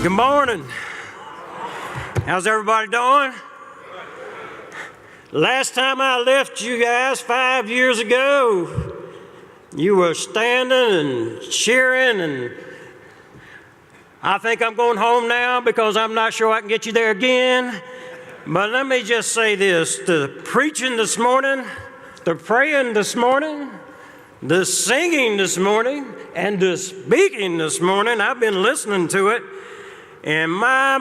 Good morning. How's everybody doing? Last time I left you guys 5 years ago, you were standing and cheering, and I think I'm going home now because I'm not sure I can get you there again. But let me just say this, the preaching this morning, the praying this morning, the singing this morning, and the speaking this morning, I've been listening to it, and my,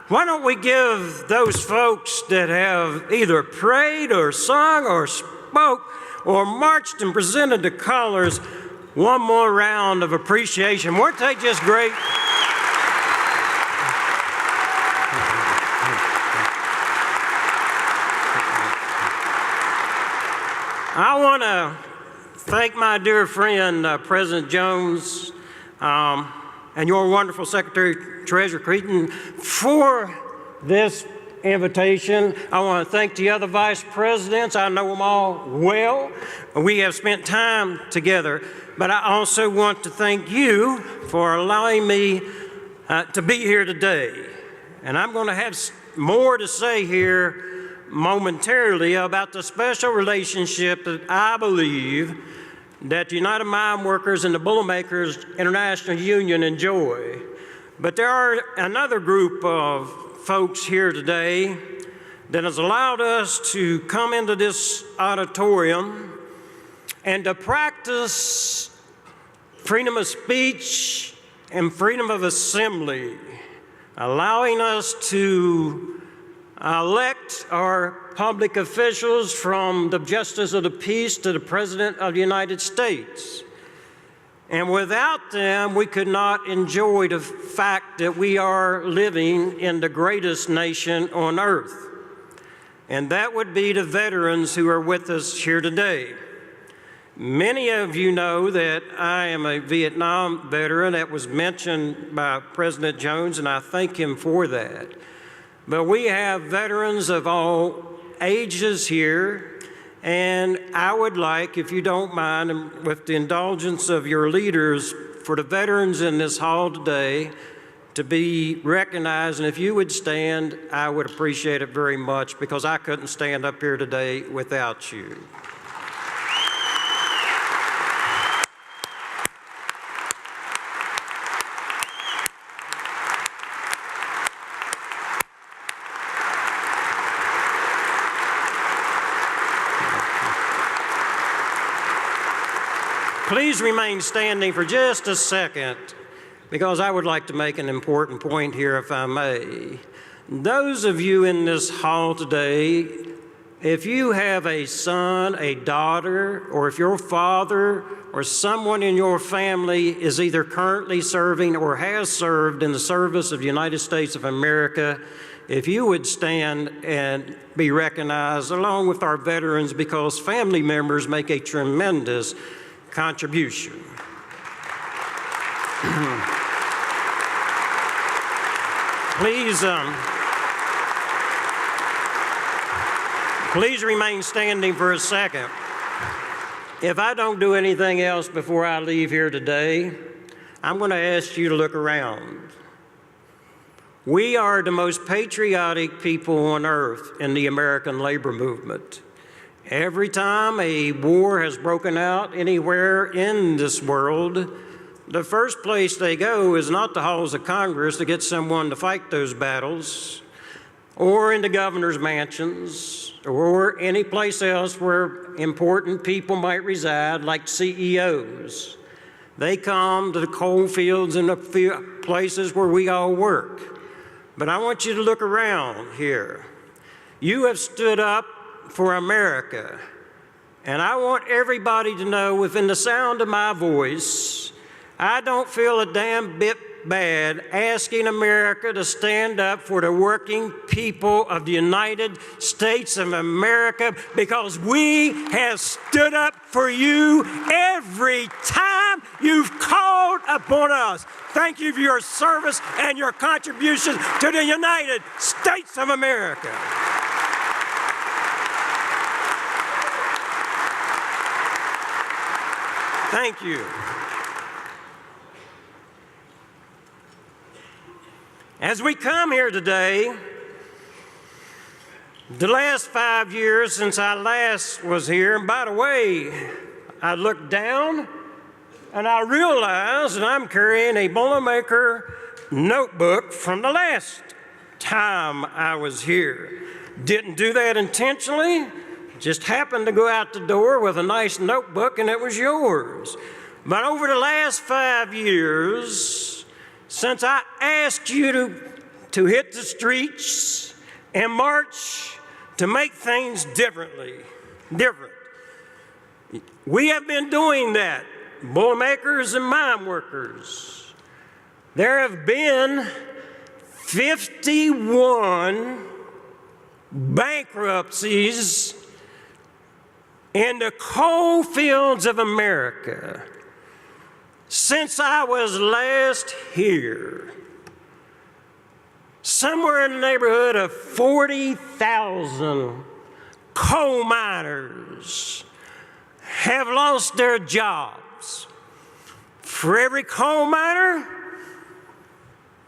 why don't we give those folks that have either prayed or sung or spoke or marched and presented the colors one more round of appreciation? Weren't they just great? I want to thank my dear friend, President Jones, and your wonderful Secretary Treasurer Creighton for this invitation. I want to thank the other vice presidents. I know them all well. We have spent time together, but I also want to thank you for allowing me to be here today. And I'm going to have more to say here momentarily about the special relationship that I believe that the United Mine Workers and the Boilermakers International Union enjoy. But there are another group of folks here today that has allowed us to come into this auditorium and to practice freedom of speech and freedom of assembly, allowing us to elect our public officials from the Justice of the Peace to the President of the United States. And without them, we could not enjoy the fact that we are living in the greatest nation on earth. And that would be the veterans who are with us here today. Many of you know that I am a Vietnam veteran. That was mentioned by President Jones, and I thank him for that. But we have veterans of all ages here, and I would like, if you don't mind, and with the indulgence of your leaders, for the veterans in this hall today to be recognized. And if you would stand, I would appreciate it very much, because I couldn't stand up here today without you. Please remain standing for just a second, because I would like to make an important point here, if I may. Those of you in this hall today, if you have a son, a daughter, or if your father or someone in your family is either currently serving or has served in the service of the United States of America, if you would stand and be recognized along with our veterans, because family members make a tremendous contribution. Please remain standing for a second. If I don't do anything else before I leave here today, I'm going to ask you to look around. We are the most patriotic people on earth in the American labor movement. Every time a war has broken out anywhere in this world, the first place they go is not the halls of Congress to get someone to fight those battles, or in the governor's mansions, or any place else where important people might reside, like CEOs. They come to the coal fields and the places where we all work. But I want you to look around here. You have stood up for America. And I want everybody to know, within the sound of my voice, I don't feel a damn bit bad asking America to stand up for the working people of the United States of America, because we have stood up for you every time you've called upon us. Thank you for your service and your contribution to the United States of America. Thank you. As we come here today, the last 5 years since I last was here, and by the way, I looked down and I realized that I'm carrying a Boilermaker notebook from the last time I was here. Didn't do that intentionally, just happened to go out the door with a nice notebook and it was yours. But over the last 5 years, since I asked you to hit the streets and march to make things different, we have been doing that, Boilermakers and mine workers. There have been 51 bankruptcies in the coal fields of America since I was last here. Somewhere in the neighborhood of 40,000 coal miners have lost their jobs. For every coal miner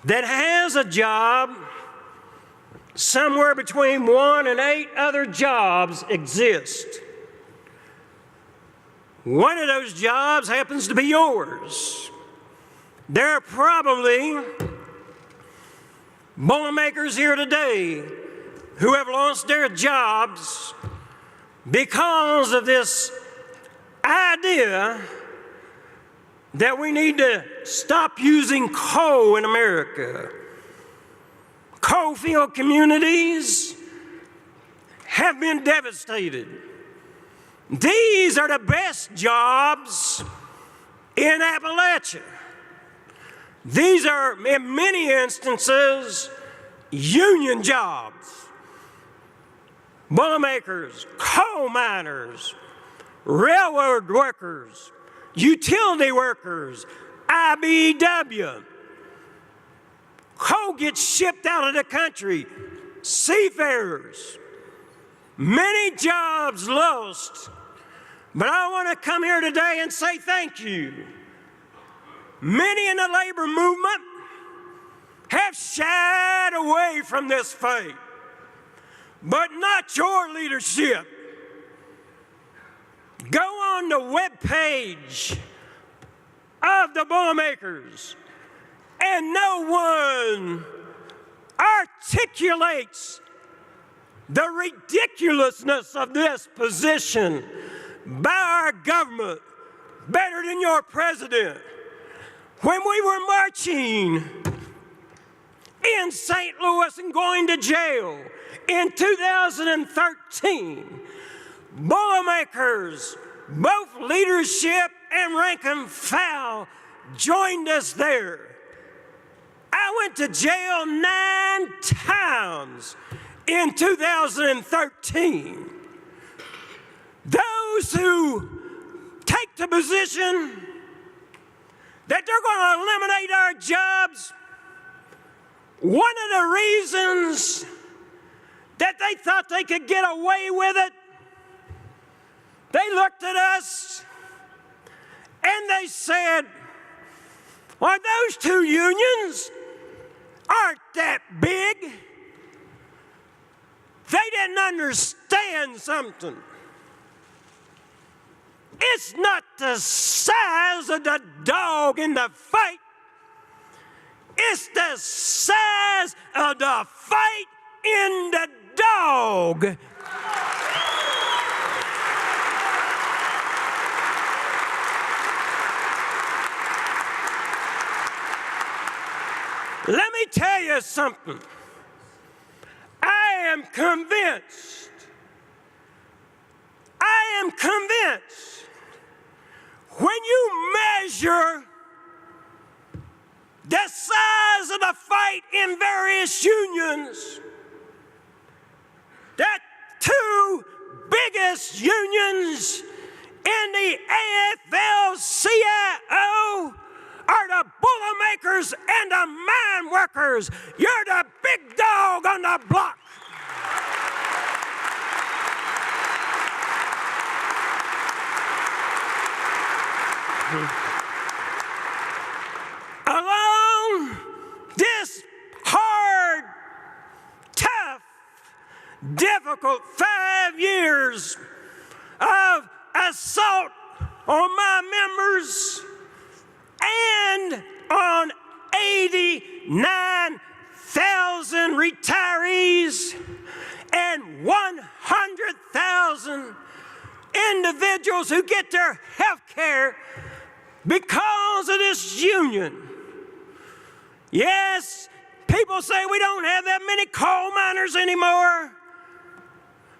that has a job, somewhere between 1 and 8 other jobs exist. One of those jobs happens to be yours. There are probably Boilermakers here today who have lost their jobs because of this idea that we need to stop using coal in America. Coal field communities have been devastated. These are the best jobs in Appalachia. These are, in many instances, union jobs. Boilermakers, coal miners, railroad workers, utility workers, IBEW. Coal gets shipped out of the country, seafarers. Many jobs lost. But I want to come here today and say thank you. Many in the labor movement have shied away from this fight, but not your leadership. Go on the webpage of the Boilermakers, and no one articulates the ridiculousness of this position by our government better than your president. When we were marching in St. Louis and going to jail in 2013, Boilermakers, both leadership and rank and file, joined us there. I went to jail 9 times in 2013. Those who take the position that they're going to eliminate our jobs, one of the reasons that they thought they could get away with it, they looked at us and they said, well, those 2 unions aren't that big. They didn't understand something. It's not the size of the dog in the fight. It's the size of the fight in the dog. Let me tell you something. I am convinced when you measure the size of the fight in various unions, the 2 biggest unions in the AFL-CIO are the Boilermakers and the mine workers. You're the big dog on the block. Along this hard difficult 5 years of assault on my members and on 89,000 retirees and 100,000 individuals who get their health care because of this union. Yes, people say we don't have that many coal miners anymore,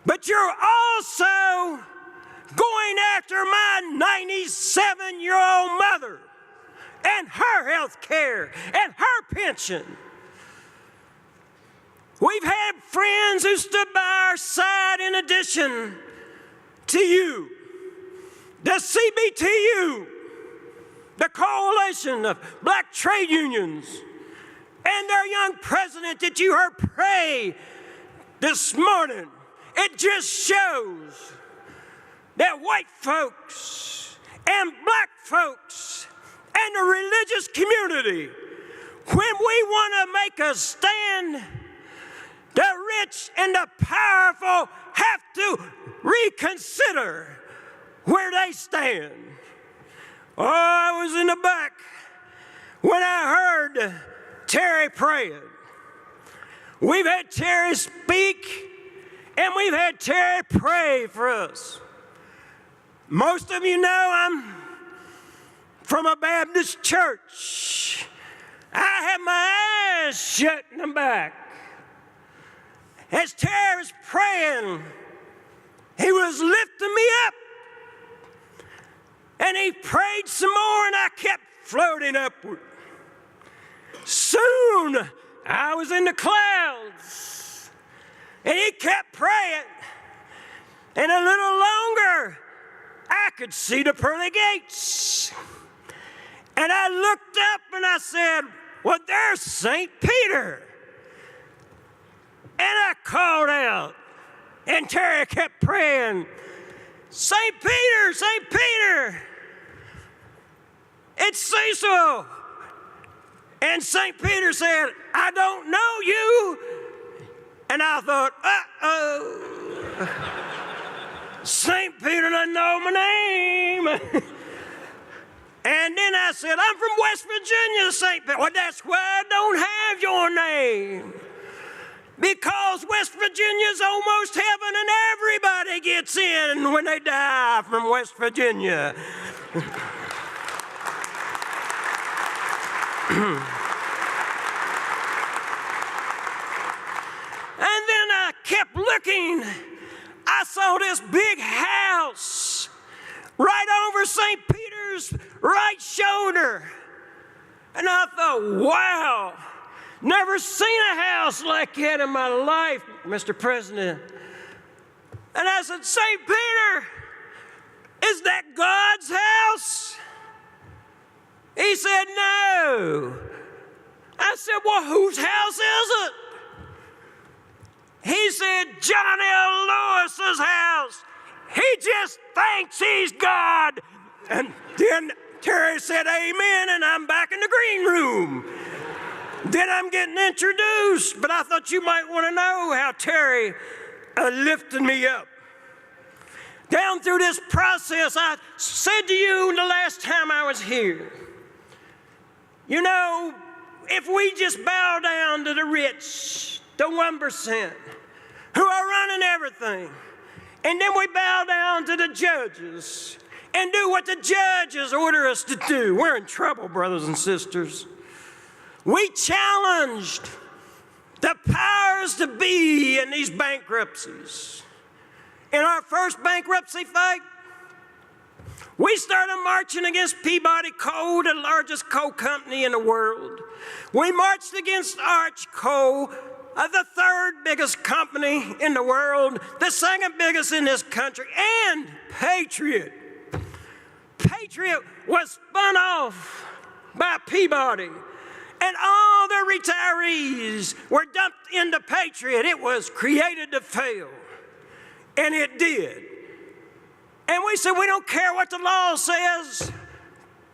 but you're also going after my 97-year-old mother and her health care and her pension. We've had friends who stood by our side in addition to you, the CBTU, the Coalition of Black Trade Unions, and their young president that you heard pray this morning. It just shows that white folks and black folks and the religious community, when we want to make a stand, the rich and the powerful have to reconsider where they stand. Oh, I was in the back when I heard Terry praying. We've had Terry speak, and we've had Terry pray for us. Most of you know I'm from a Baptist church. I had my eyes shut in the back. As Terry was praying, he was lifting me up. And he prayed some more, and I kept floating upward. Soon, I was in the clouds. And he kept praying. And a little longer, I could see the pearly gates. And I looked up and I said, well, there's St. Peter. And I called out. And Terry kept praying, St. Peter, St. Peter. It's Cecil. And St. Peter said, I don't know you. And I thought, uh-oh. St. Peter doesn't know my name. And then I said, I'm from West Virginia, St. Peter. Well, that's why I don't have your name. Because West Virginia's almost heaven and everybody gets in when they die from West Virginia. And then I kept looking. I saw this big house right over St. Peter's right shoulder. And I thought, wow, never seen a house like that in my life, Mr. President. And I said, St. Peter, is that God's house? He said, no. I said, well, whose house is it? He said, John L. Lewis's house. He just thinks he's God. And then Terry said, amen, and I'm back in the green room. Then I'm getting introduced, but I thought you might want to know how Terry lifted me up. Down through this process, I said to you the last time I was here, you know, if we just bow down to the rich, the 1%, who are running everything, and then we bow down to the judges and do what the judges order us to do, we're in trouble, brothers and sisters. We challenged the powers to be in these bankruptcies. In our first bankruptcy fight, we started marching against Peabody Coal, the largest coal company in the world. We marched against Arch Coal, the third biggest company in the world, the second biggest in this country, and Patriot. Patriot was spun off by Peabody, and all the retirees were dumped into Patriot. It was created to fail, and it did. And we said, we don't care what the law says.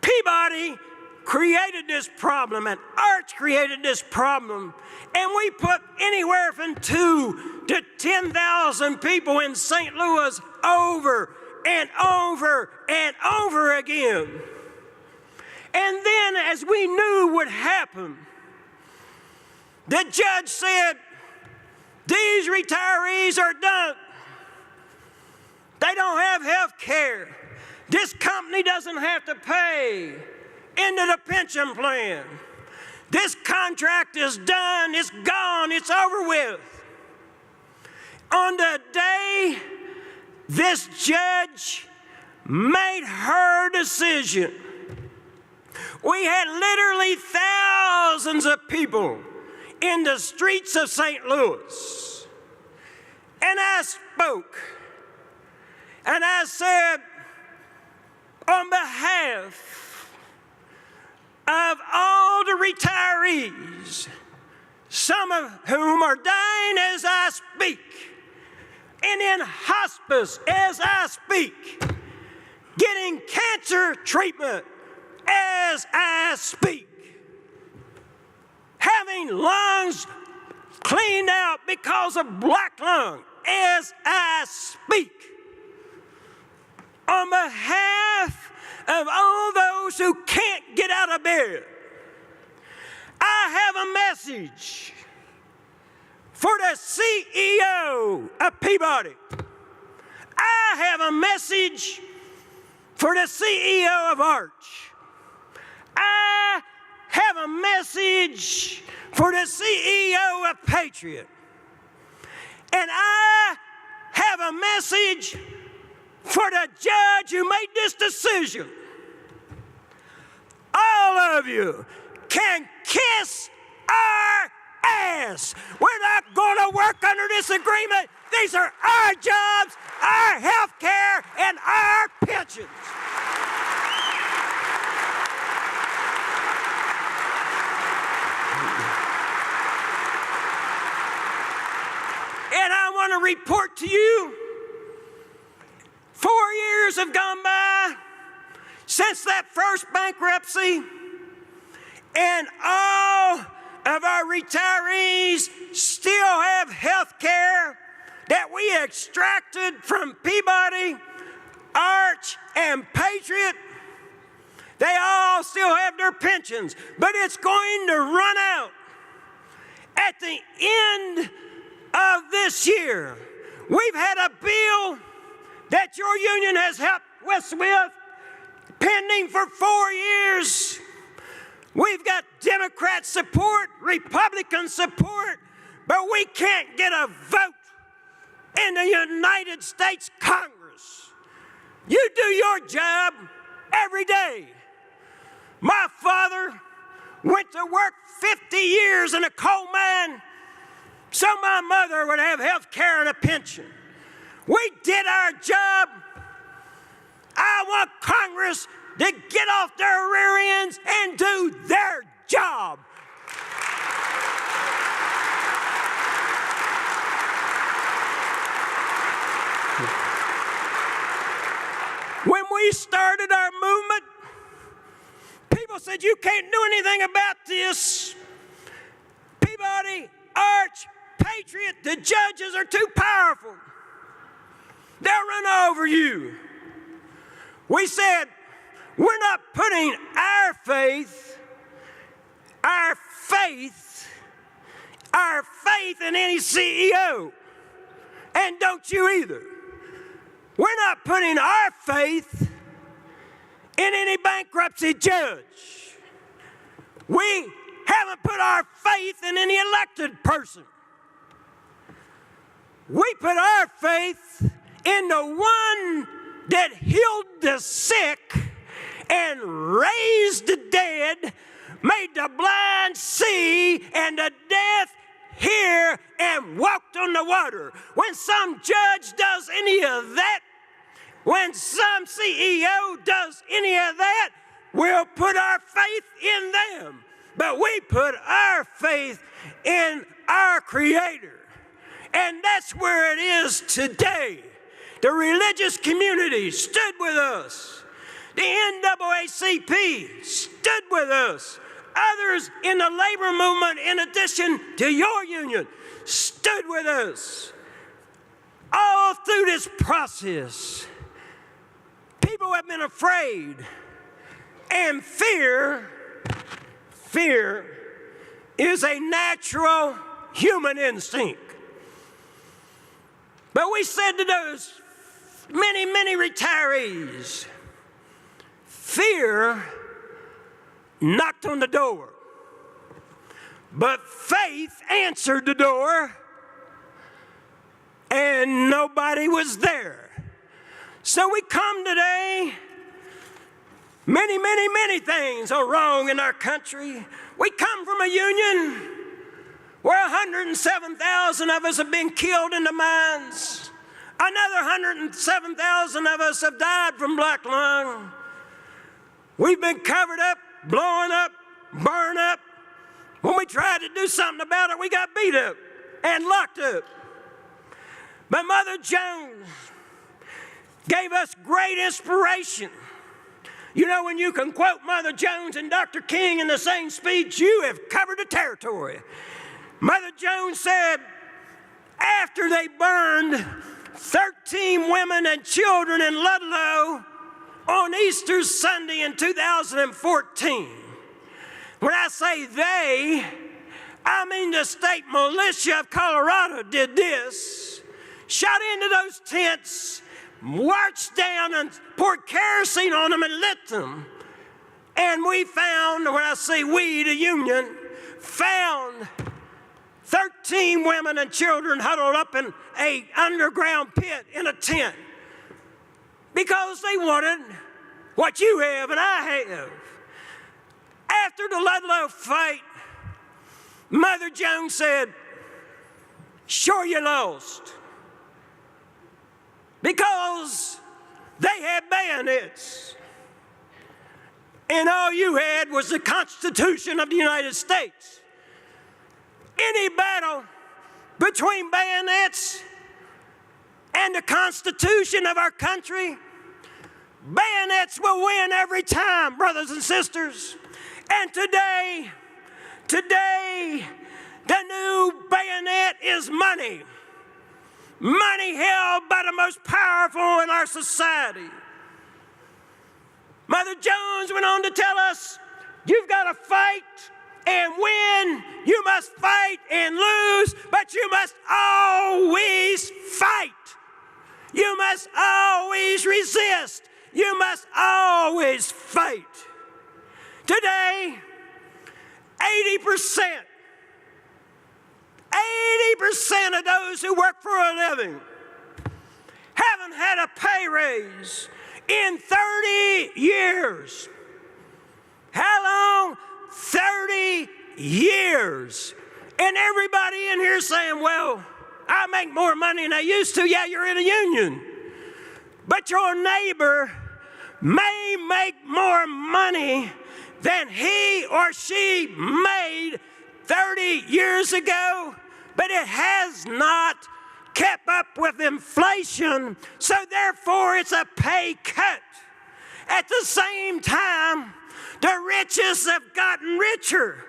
Peabody created this problem, and Arch created this problem, and we put anywhere from 2 to 10,000 people in St. Louis over and over and over again. And then, as we knew would happen, the judge said, these retirees are done. They don't have health care. This company doesn't have to pay into the pension plan. This contract is done, it's gone, it's over with. On the day this judge made her decision, we had literally thousands of people in the streets of St. Louis. And I spoke, and I said, on behalf of all the retirees, some of whom are dying as I speak, and in hospice as I speak, getting cancer treatment as I speak, having lungs cleaned out because of black lung as I speak, on behalf of all those who can't get out of bed, I have a message for the CEO of Peabody. I have a message for the CEO of Arch. I have a message for the CEO of Patriot. And I have a message for the judge who made this decision. All of you can kiss our ass. We're not going to work under this agreement. These are our jobs, our health care, and our pensions. And I want to report to you, 4 years have gone by since that first bankruptcy, and all of our retirees still have health care that we extracted from Peabody, Arch, and Patriot. They all still have their pensions, but it's going to run out at the end of this year. We've had a bill that your union has helped us with pending for 4 years. We've got Democrat support, Republican support, but we can't get a vote in the United States Congress. You do your job every day. My father went to work 50 years in a coal mine so my mother would have health care and a pension. We did our job. I want Congress to get off their rear ends and do their job. When we started our movement, people said, you can't do anything about this. Peabody, Arch, Patriot, the judges are too powerful. They'll run over you. We said, we're not putting our faith in any CEO. And don't you either. We're not putting our faith in any bankruptcy judge. We haven't put our faith in any elected person. We put our faith in the one that healed the sick and raised the dead, made the blind see and the deaf hear, and walked on the water. When some judge does any of that, when some CEO does any of that, we'll put our faith in them. But we put our faith in our Creator. And that's where it is today. The religious community stood with us. The NAACP stood with us. Others in the labor movement, in addition to your union, stood with us. All through this process, people have been afraid. And fear is a natural human instinct. But we said to those many retirees, fear knocked on the door, but faith answered the door, and nobody was there. So we come today. Many things are wrong in our country. We come from a union where 107,000 of us have been killed in the mines. Another 107,000 of us have died from black lung. We've been covered up, blown up, burned up. When we tried to do something about it, we got beat up and locked up. But Mother Jones gave us great inspiration. You know, when you can quote Mother Jones and Dr. King in the same speech, you have covered the territory. Mother Jones said, after they burned 13 women and children in Ludlow on Easter Sunday in 2014, when I say they, I mean the state militia of Colorado did this, shot into those tents, marched down and poured kerosene on them and lit them. And we found, when I say we, the union, found 13 women and children huddled up in an underground pit in a tent because they wanted what you have and I have. After the Ludlow fight, Mother Jones said, sure you lost. Because they had bayonets. And all you had was the Constitution of the United States. Any battle between bayonets and the Constitution of our country, bayonets will win every time, brothers and sisters. And today, the new bayonet is money. Money held by the most powerful in our society. Mother Jones went on to tell us, you've got to fight and win. You must fight and lose, but you must always fight. You must always resist. You must always fight. Today, 80% of those who work for a living haven't had a pay raise in 30 years. How long? 30 years. And everybody in here saying, well, I make more money than I used to. Yeah, you're in a union. But your neighbor may make more money than he or she made 30 years ago, but it has not kept up with inflation, so therefore it's a pay cut. At the same time, the richest have gotten richer.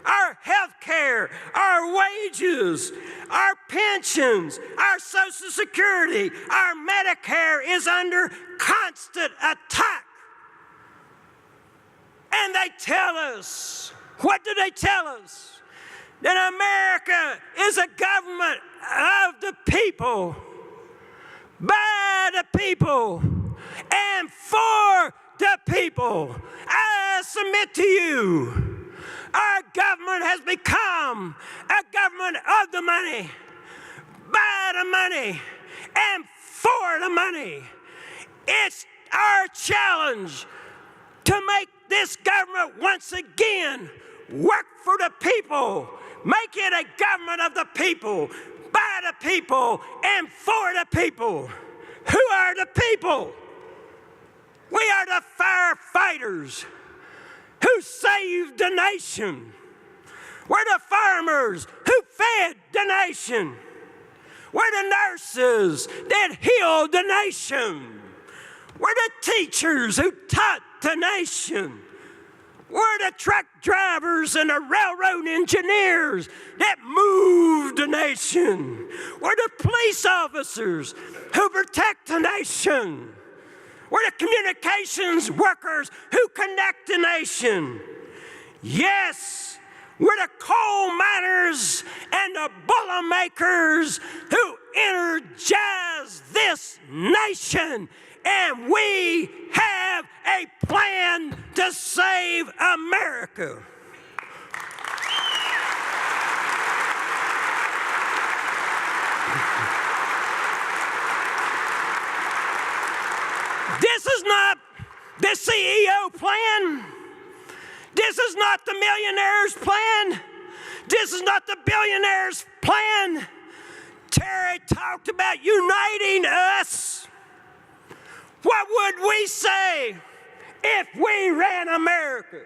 Our health care, our wages, our pensions, our Social Security, our Medicare is under constant attack. And they tell us, what do they tell us? That America is a government of the people, by the people, and for the people. I submit to you, our government has become a government of the money, by the money, and for the money. It's our challenge to make this government once again work for the people. Make it a government of the people, by the people, and for the people. Who are the people? We are the firefighters who saved the nation. We're the farmers who fed the nation. We're the nurses that healed the nation. We're the teachers who taught the nation. We're We're the truck drivers and the railroad engineers that move the nation. We're the police officers who protect the nation. We're the communications workers who connect the nation. Yes, we're the coal miners and the Boilermakers who energize this nation. And we have a plan to save America. This is not the CEO plan. This is not the millionaire's plan. This is not the billionaire's plan. Terry talked about uniting us. What would we say if we ran America?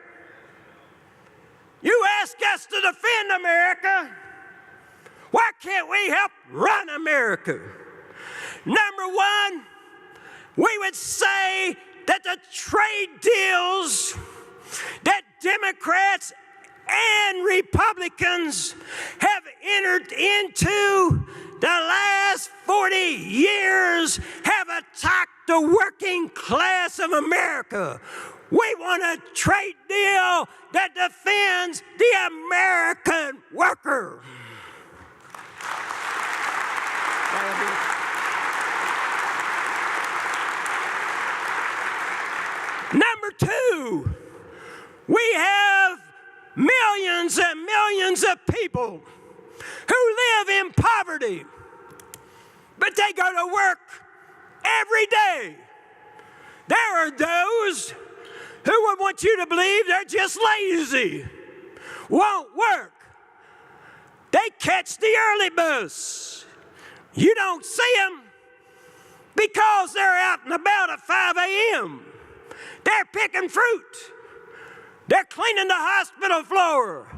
You ask us to defend America. Why can't we help run America? Number one, we would say that the trade deals that Democrats and Republicans have entered into the last 40 years have attacked the working class of America. We want a trade deal that defends the American worker. Number two, we have millions and millions of people who live in poverty, but they go to work every day. There are those who would want you to believe they're just lazy, won't work. They catch the early bus. You don't see them because they're out and about at 5 a.m. They're picking fruit. They're cleaning the hospital floor.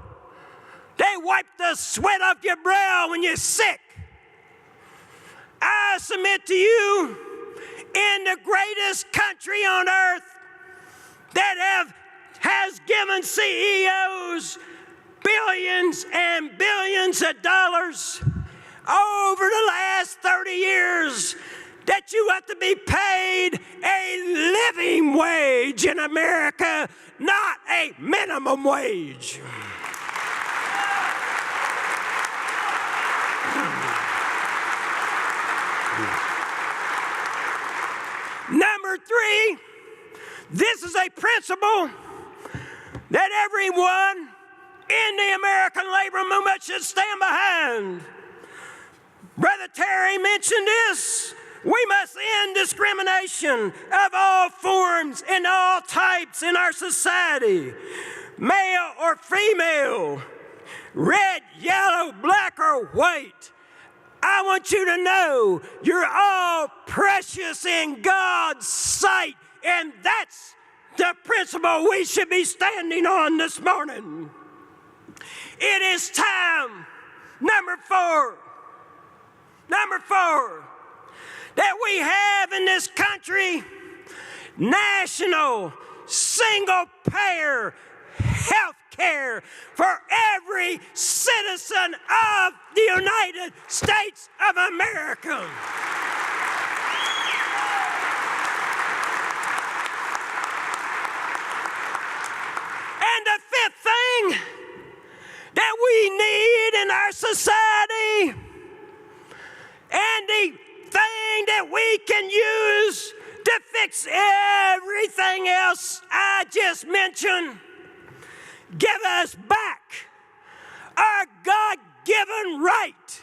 They wipe the sweat off your brow when you're sick. I submit to you, in the greatest country on earth that has given CEOs billions and billions of dollars over the last 30 years, that you have to be paid a living wage in America, not a minimum wage. Number three, this is a principle that everyone in the American labor movement should stand behind. Brother Terry mentioned this. We must end discrimination of all forms and all types in our society, male or female, red, yellow, black, or white. I want you to know you're all precious in God's sight, and that's the principle we should be standing on this morning. It is time, number four, that we have in this country national, single-payer health care for every citizen of the United States of America. And the fifth thing that we need in our society, and the thing that we can use to fix everything else I just mentioned, give us back our God-given right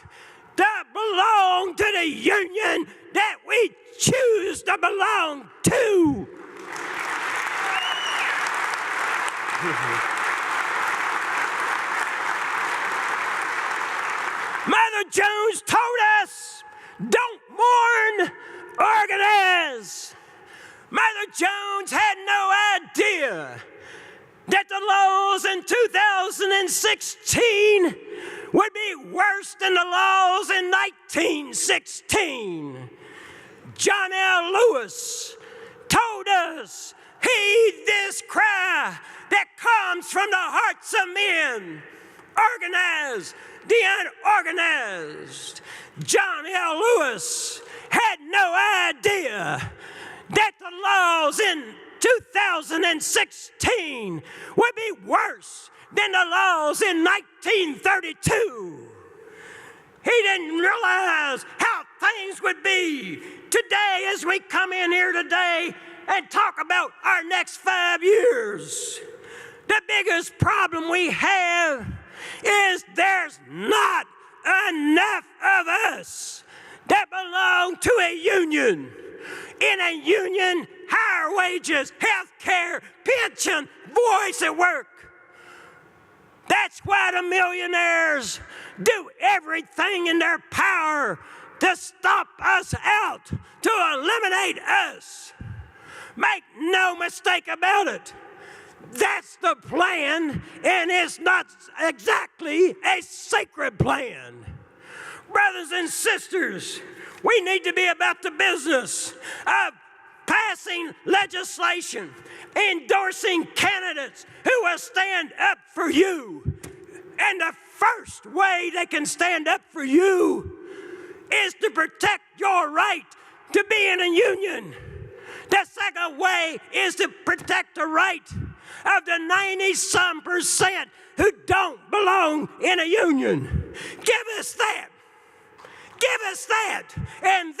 to belong to the union that we choose to belong to. Mother Jones told us, don't mourn, organize. Mother Jones had no idea that the laws in 2016 would be worse than the laws in 1916. John L. Lewis told us Heed this cry that comes from the hearts of men, organized, the unorganized. John L. Lewis had no idea that the laws in 2016 would be worse than the laws in 1932. He didn't realize how things would be today as we come in here today and talk about our next 5 years. The biggest problem we have is there's not enough of us that belong to a union. In a union, higher wages, health care, pension, voice at work. That's why the millionaires do everything in their power to stop us out, to eliminate us. Make no mistake about it. That's the plan, and it's not exactly a sacred plan. Brothers and sisters, we need to be about the business of passing legislation, endorsing candidates who will stand up for you. And the first way they can stand up for you is to protect your right to be in a union. The second way is to protect the right of the 90-some% who don't belong in a union. Give us that. Give us that. And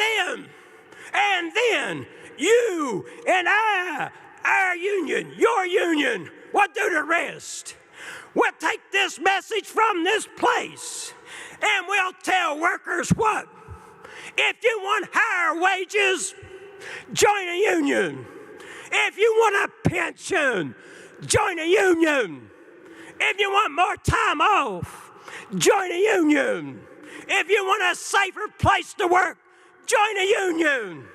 then you and I, our union, your union, will do the rest. We'll take this message from this place and we'll tell workers what? If you want higher wages, join a union. If you want a pension, join a union. If you want more time off, join a union. If you want a safer place to work, join a union.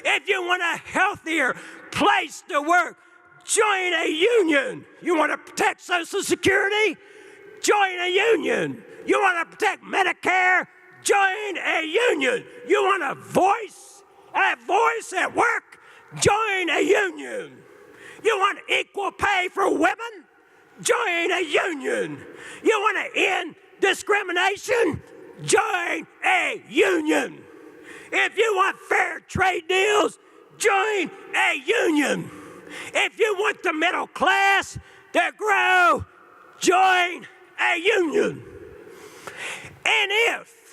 If you want a healthier place to work, join a union. You want to protect Social Security? Join a union. You want to protect Medicare? Join a union. You want a voice at work? Join a union. You want equal pay for women? Join a union. You want to end discrimination? Join a union. If you want fair trade deals, join a union. If you want the middle class to grow, join a union. And if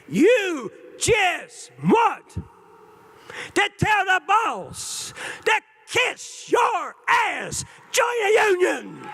you just want to tell the boss to kiss your ass, join a union.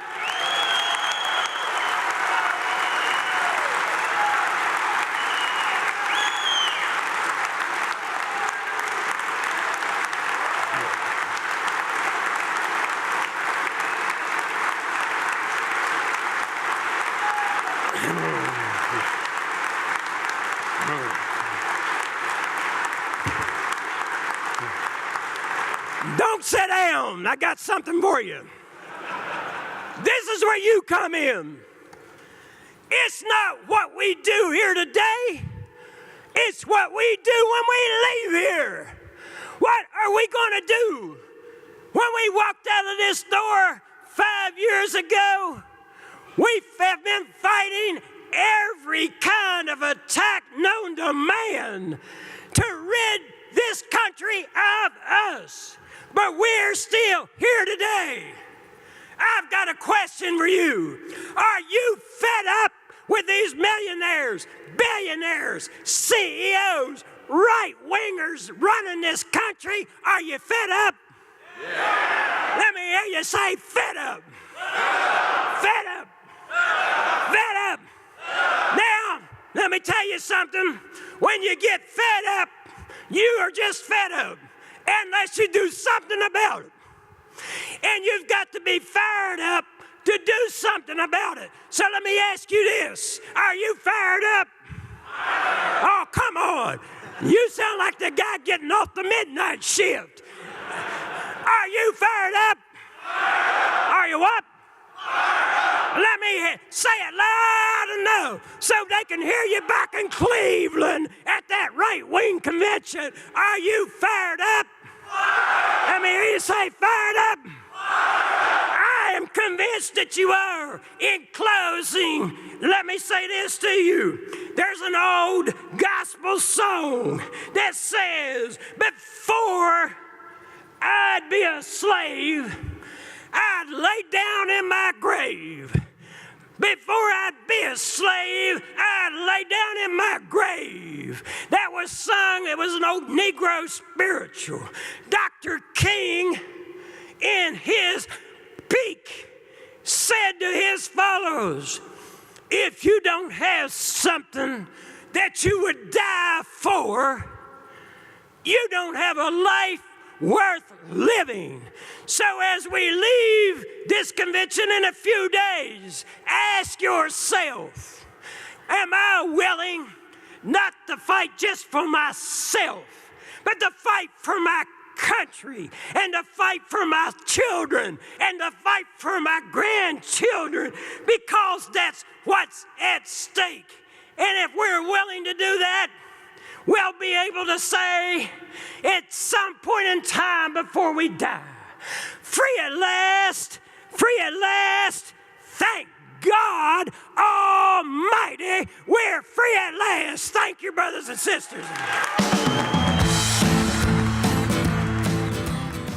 Don't sit down. I got something for you. This is where you come in. It's not what we do here today. It's what we do when we leave here. What are we going to do? When we walked out of this door 5 years ago, we have been fighting every kind of attack known to man to rid this country of us. But we're still here today. I've got a question for you. Are you fed up with these millionaires, billionaires, CEOs, right-wingers running this country? Are you fed up? Yeah. Let me hear you say fed up. Fed up. Fed up. Now, let me tell you something. When you get fed up, you are just fed up unless you do something about it. And you've got to be fired up to do something about it. So let me ask you this. Are you fired up? Oh, come on. You sound like the guy getting off the midnight shift. Are you fired up? Are you what? Let me say it loud enough so they can hear you back in Cleveland at that right-wing convention. Are you fired up? Let me hear you say, fired up. I am convinced that you are. In closing, let me say this to you. There's an old gospel song that says, before I'd be a slave, I'd lay down in my grave. Before I'd be a slave, I'd lay down in my grave. That was sung, it was an old Negro spiritual. Dr. King, in his peak, said to his followers, if you don't have something that you would die for, you don't have a life worth living. So as we leave this convention in a few days, ask yourself, am I willing not to fight just for myself, but to fight for my country, and to fight for my children, and to fight for my grandchildren, because that's what's at stake. And if we're willing to do that, we'll be able to say at some point in time before we die, free at last, thank God Almighty, we're free at last. Thank you, brothers and sisters.